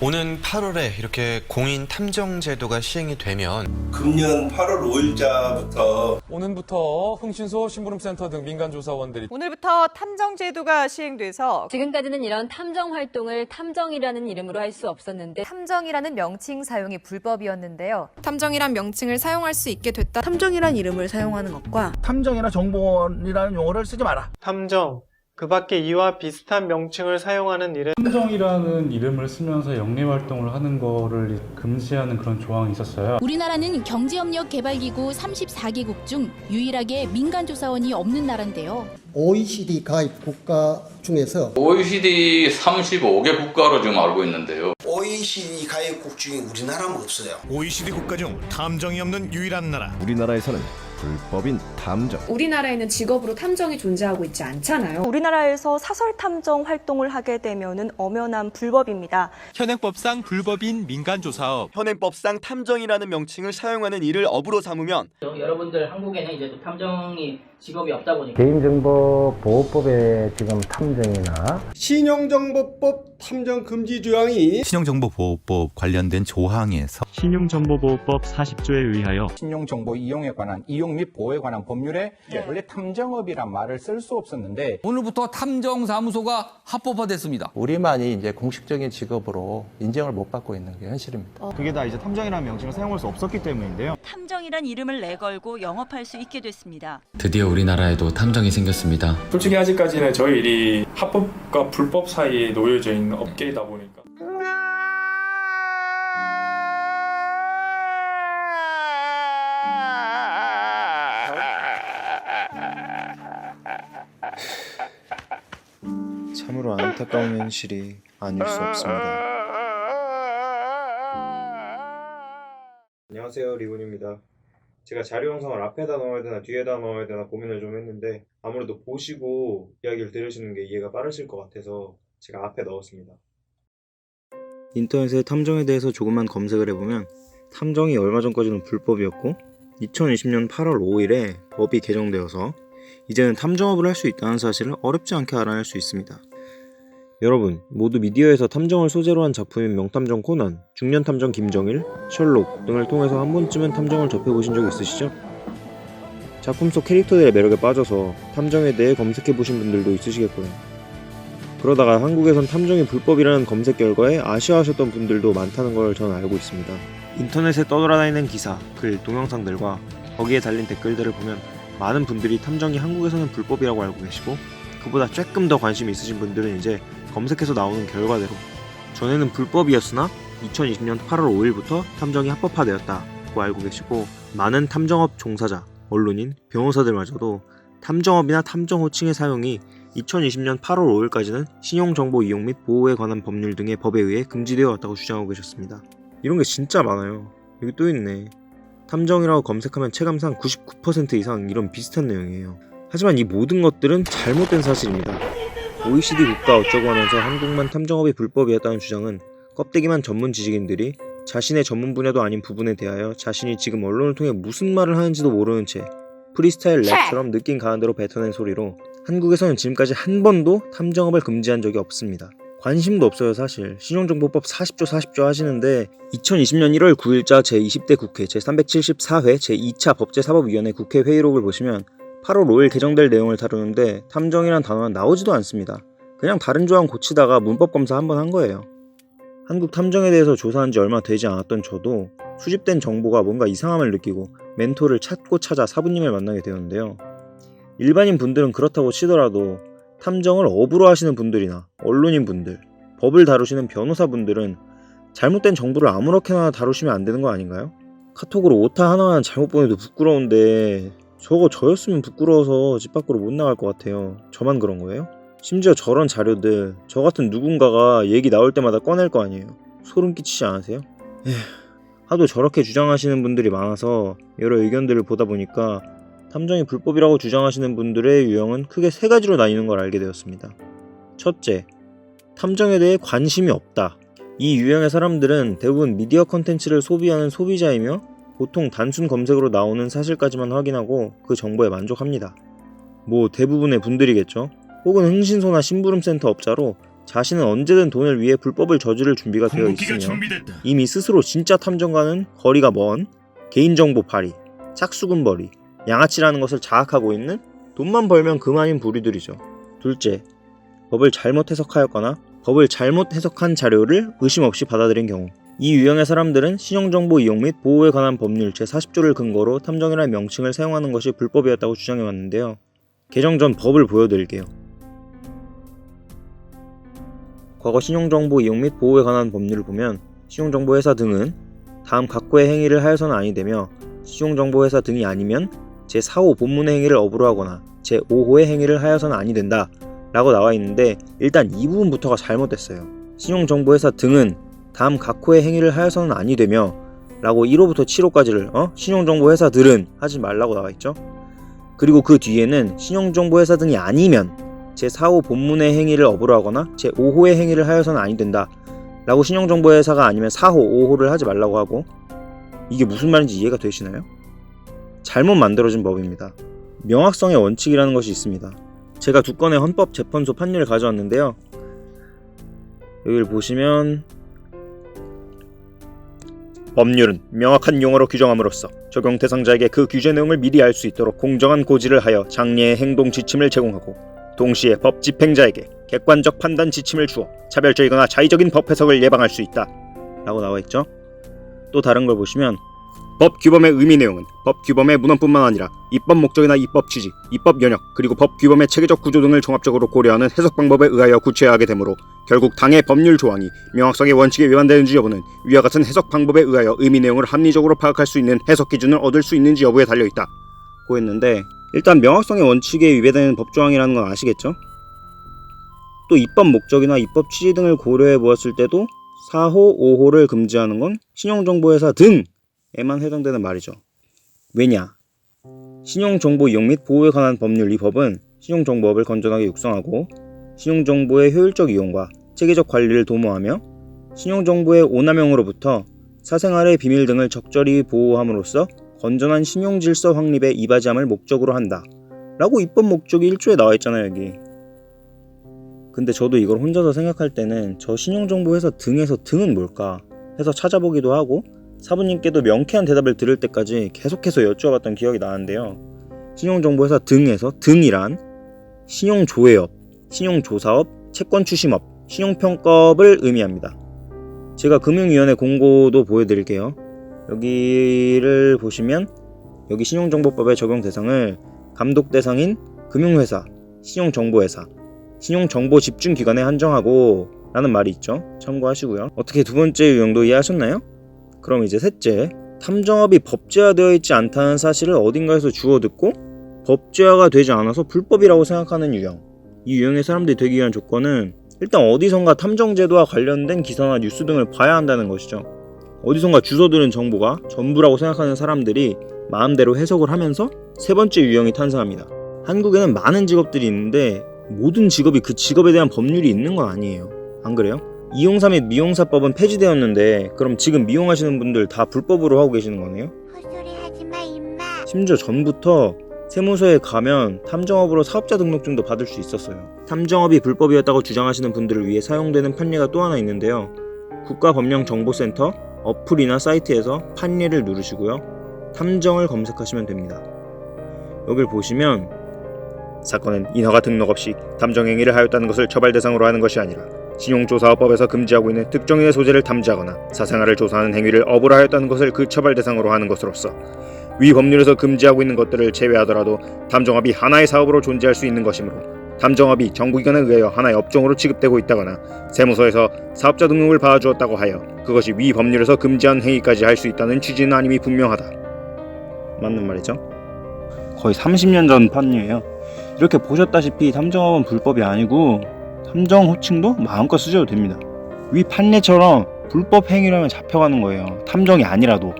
오는 8월에 이렇게 공인 탐정 제도가 시행이 되면 금년 8월 5일자부터 오늘부터 흥신소 심부름센터 등 민간조사원들이 오늘부터 탐정 제도가 시행돼서 지금까지는 이런 탐정 활동을 탐정이라는 이름으로 할 수 없었는데 탐정이라는 명칭 사용이 불법이었는데요. 탐정이란 명칭을 사용할 수 있게 됐다. 탐정이란 이름을 사용하는 것과 탐정이나 정보원이라는 용어를 쓰지 마라. 탐정, 그 밖에 이와 비슷한 명칭을 사용하는 일은 탐정이라는 이름을 쓰면서 영리 활동을 하는 거를 금지하는 그런 조항이 있었어요. 우리나라는 경제협력개발기구 34개국 중 유일하게 민간조사원이 없는 나라인데요. OECD 가입 국가 중에서 OECD 35개 국가로 지금 알고 있는데요. OECD 가입국 중에 우리나라는 없어요. OECD 국가 중 탐정이 없는 유일한 나라. 우리나라에서는 불법인 탐정. 우리나라에는 직업으로 탐정이 존재하고 있지 않잖아요. 우리나라에서 사설 탐정 활동을 하게 되면은 엄연한 불법입니다. 현행법상 불법인 민간조사업. 현행법상 탐정이라는 명칭을 사용하는 일을 업으로 삼으면 여러분들 한국에는 이제 또 탐정이 직업이 없다 보니까 개인정보보호법에 지금 탐정이나 신용정보법 탐정 금지 조항이 신용정보보호법 관련된 조항에서 신용정보보호법 40조에 의하여 신용정보 이용에 관한 이용 및 보호에 관한 법률에 원래 탐정업이란 말을 쓸 수 없었는데 오늘부터 탐정사무소가 합법화됐습니다. 우리만이 이제 공식적인 직업으로 인정을 못 받고 있는 게 현실입니다. 그게 다 이제 탐정이라는 명칭을 사용할 수 없었기 때문인데요. 탐정이란 이름을 내걸고 영업할 수 있게 됐습니다. 드디어 우리나라에도 탐정이 생겼습니다. 솔직히 아직까지는 저희 일이 합법과 불법 사이에 놓여져 있는 업계이다 보니까 참으로 안타까운 현실이 아닐 수 없습니다. 안녕하세요, 리군입니다. 제가 자료 영상을 앞에다 넣어야 되나 뒤에다 넣어야 되나 고민을 좀 했는데 아무래도 보시고 이야기를 들으시는 게 이해가 빠르실 것 같아서 제가 앞에 넣었습니다. 인터넷에 탐정에 대해서 조금만 검색을 해보면 탐정이 얼마 전까지는 불법이었고 2020년 8월 5일에 법이 개정되어서 이제는 탐정업을 할 수 있다는 사실을 어렵지 않게 알아낼 수 있습니다. 여러분 모두 미디어에서 탐정을 소재로 한 작품인 명탐정 코난, 중년탐정 김정일, 셜록 등을 통해서 한 번쯤은 탐정을 접해보신 적 있으시죠? 작품 속 캐릭터들의 매력에 빠져서 탐정에 대해 검색해보신 분들도 있으시겠고요. 그러다가 한국에선 탐정이 불법이라는 검색 결과에 아쉬워하셨던 분들도 많다는 걸 저는 알고 있습니다. 인터넷에 떠돌아다니는 기사, 글, 동영상들과 거기에 달린 댓글들을 보면 많은 분들이 탐정이 한국에서는 불법이라고 알고 계시고 그보다 조금 더 관심이 있으신 분들은 이제 검색해서 나오는 결과대로 전에는 불법이었으나 2020년 8월 5일부터 탐정이 합법화되었다고 알고 계시고 많은 탐정업 종사자, 언론인, 변호사들마저도 탐정업이나 탐정 호칭의 사용이 2020년 8월 5일까지는 신용정보 이용 및 보호에 관한 법률 등의 법에 의해 금지되어 왔다고 주장하고 계셨습니다. 이런 게 진짜 많아요. 여기 또 있네. 탐정이라고 검색하면 체감상 99% 이상 이런 비슷한 내용이에요. 하지만 이 모든 것들은 잘못된 사실입니다. OECD 국가 어쩌고 하면서 한국만 탐정업이 불법이었다는 주장은 껍데기만 전문 지식인들이 자신의 전문 분야도 아닌 부분에 대하여 자신이 지금 언론을 통해 무슨 말을 하는지도 모르는 채 프리스타일 랩처럼 느낀 가는 대로 뱉어낸 소리로 한국에서는 지금까지 한 번도 탐정업을 금지한 적이 없습니다. 관심도 없어요 사실. 신용정보법 40조 하시는데 2020년 1월 9일자 제20대 국회 제374회 제2차 법제사법위원회 국회 회의록을 보시면 8월 5일 개정될 내용을 다루는데 탐정이란 단어는 나오지도 않습니다. 그냥 다른 조항 고치다가 문법 검사 한번 한 거예요. 한국 탐정에 대해서 조사한 지 얼마 되지 않았던 저도 수집된 정보가 뭔가 이상함을 느끼고 멘토를 찾고 찾아 사부님을 만나게 되었는데요. 일반인 분들은 그렇다고 치더라도 탐정을 업으로 하시는 분들이나 언론인 분들, 법을 다루시는 변호사 분들은 잘못된 정보를 아무렇게나 다루시면 안 되는 거 아닌가요? 카톡으로 오타 하나만 잘못 보내도 부끄러운데 저거 저였으면 부끄러워서 집 밖으로 못 나갈 것 같아요. 저만 그런 거예요? 심지어 저런 자료들 저 같은 누군가가 얘기 나올 때마다 꺼낼 거 아니에요. 소름 끼치지 않으세요? 하도 저렇게 주장하시는 분들이 많아서 여러 의견들을 보다 보니까 탐정이 불법이라고 주장하시는 분들의 유형은 크게 세 가지로 나뉘는 걸 알게 되었습니다. 첫째, 탐정에 대해 관심이 없다. 이 유형의 사람들은 대부분 미디어 컨텐츠를 소비하는 소비자이며 보통 단순 검색으로 나오는 사실까지만 확인하고 그 정보에 만족합니다. 뭐 대부분의 분들이겠죠. 혹은 흥신소나 심부름센터 업자로 자신은 언제든 돈을 위해 불법을 저지를 준비가 되어 있으며 이미 스스로 진짜 탐정과는 거리가 먼 개인정보 파리, 착수금벌이, 양아치라는 것을 자학하고 있는 돈만 벌면 그만인 부류들이죠. 둘째, 법을 잘못 해석하였거나 법을 잘못 해석한 자료를 의심 없이 받아들인 경우, 이 유형의 사람들은 신용정보 이용 및 보호에 관한 법률 제40조를 근거로 탐정이라는 명칭을 사용하는 것이 불법이었다고 주장해왔는데요. 개정 전 법을 보여드릴게요. 과거 신용정보 이용 및 보호에 관한 법률을 보면 신용정보회사 등은 다음 각호의 행위를 하여서는 아니 되며 신용정보회사 등이 아니면 제4호 본문의 행위를 업으로 하거나 제5호의 행위를 하여서는 아니 된다 라고 나와 있는데, 일단 이 부분부터가 잘못됐어요. 신용정보회사 등은 다음 각호의 행위를 하여서는 아니 되며 라고 1호부터 7호까지를 신용정보회사들은 하지 말라고 나와 있죠. 그리고 그 뒤에는 신용정보회사 등이 아니면 제4호 본문의 행위를 업으로 하거나 제5호의 행위를 하여서는 아니 된다 라고 신용정보회사가 아니면 4호, 5호를 하지 말라고 하고, 이게 무슨 말인지 이해가 되시나요? 잘못 만들어진 법입니다. 명확성의 원칙이라는 것이 있습니다. 제가 두 건의 헌법재판소 판례를 가져왔는데요. 여기를 보시면 법률은 명확한 용어로 규정함으로써 적용 대상자에게 그 규제 내용을 미리 알 수 있도록 공정한 고지를 하여 장래의 행동 지침을 제공하고, 동시에 법 집행자에게 객관적 판단 지침을 주어 차별적이거나 자의적인 법 해석을 예방할 수 있다 라고 나와 있죠. 또 다른 걸 보시면 법 규범의 의미 내용은 법 규범의 문헌뿐만 아니라 입법 목적이나 입법 취지, 입법 연역, 그리고 법 규범의 체계적 구조 등을 종합적으로 고려하는 해석 방법에 의하여 구체화하게 되므로 결국 당의 법률 조항이 명확성의 원칙에 위반되는지 여부는 위와 같은 해석 방법에 의하여 의미 내용을 합리적으로 파악할 수 있는 해석 기준을 얻을 수 있는지 여부에 달려있다 고 했는데, 일단 명확성의 원칙에 위배되는 법조항이라는 건 아시겠죠? 또 입법 목적이나 입법 취지 등을 고려해 보았을 때도 4호, 5호를 금지하는 건 신용정보회사 등에만 해당되는 말이죠. 왜냐? 신용정보 이용 및 보호에 관한 법률 이 법은 신용정보업을 건전하게 육성하고 신용정보의 효율적 이용과 체계적 관리를 도모하며 신용정보의 오남용으로부터 사생활의 비밀 등을 적절히 보호함으로써 건전한 신용질서 확립에 이바지함을 목적으로 한다 라고 입법 목적이 1조에 나와 있잖아요, 여기. 근데 저도 이걸 혼자서 생각할 때는 저 신용정보회사 등에서 등은 뭘까 해서 찾아보기도 하고 사부님께도 명쾌한 대답을 들을 때까지 계속해서 여쭈어봤던 기억이 나는데요. 신용정보회사 등에서 등이란 신용조회업, 신용조사업, 채권추심업, 신용평가업을 의미합니다. 제가 금융위원회 공고도 보여드릴게요. 여기를 보시면 여기 신용정보법의 적용 대상을 감독 대상인 금융회사, 신용정보회사, 신용정보집중기관에 한정하고 라는 말이 있죠. 참고하시고요. 어떻게 두 번째 유형도 이해하셨나요? 그럼 이제 셋째, 탐정업이 법제화되어 있지 않다는 사실을 어딘가에서 주워 듣고 법제화가 되지 않아서 불법이라고 생각하는 유형. 이 유형의 사람들이 되기 위한 조건은 일단 어디선가 탐정제도와 관련된 기사나 뉴스 등을 봐야 한다는 것이죠. 어디선가 주워 들은 정보가 전부라고 생각하는 사람들이 마음대로 해석을 하면서 세 번째 유형이 탄생합니다. 한국에는 많은 직업들이 있는데 모든 직업이 그 직업에 대한 법률이 있는 건 아니에요. 안 그래요? 이용사 및 미용사법은 폐지되었는데 그럼 지금 미용하시는 분들 다 불법으로 하고 계시는 거네요? 심지어 전부터 세무서에 가면 탐정업으로 사업자 등록증도 받을 수 있었어요. 탐정업이 불법이었다고 주장하시는 분들을 위해 사용되는 판례가 또 하나 있는데요. 국가법령정보센터 어플이나 사이트에서 판례를 누르시고요. 탐정을 검색하시면 됩니다. 여길 보시면 사건은 인허가 등록 없이 탐정행위를 하였다는 것을 처벌 대상으로 하는 것이 아니라 신용조사업법에서 금지하고 있는 특정인의 소재를 탐지하거나 사생활을 조사하는 행위를 업으로 하였다는 것을 그 처벌 대상으로 하는 것으로서 위 법률에서 금지하고 있는 것들을 제외하더라도 탐정업이 하나의 사업으로 존재할 수 있는 것이므로 탐정업이 정부기관에 의하여 하나의 업종으로 취급되고 있다거나 세무서에서 사업자 등록을 봐주었다고 하여 그것이 위 법률에서 금지한 행위까지 할 수 있다는 취지는 아님이 분명하다. 맞는 말이죠? 거의 30년 전 판례예요. 이렇게 보셨다시피 탐정업은 불법이 아니고 탐정 호칭도 마음껏 쓰셔도 됩니다. 위 판례처럼 불법 행위라면 잡혀가는 거예요. 탐정이 아니라도.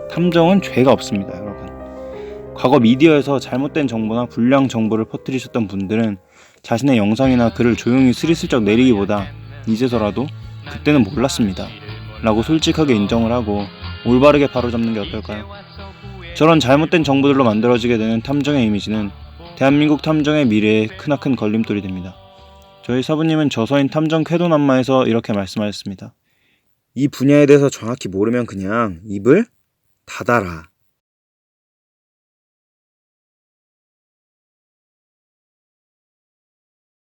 탐정은 죄가 없습니다, 여러분. 과거 미디어에서 잘못된 정보나 불량 정보를 퍼뜨리셨던 분들은 자신의 영상이나 글을 조용히 스리슬쩍 내리기보다 이제서라도 그때는 몰랐습니다 라고 솔직하게 인정을 하고 올바르게 바로잡는 게 어떨까요? 저런 잘못된 정보들로 만들어지게 되는 탐정의 이미지는 대한민국 탐정의 미래에 크나큰 걸림돌이 됩니다. 저희 사부님은 저서인 탐정 쾌도난마에서 이렇게 말씀하셨습니다. 이 분야에 대해서 정확히 모르면 그냥 입을 닫아라.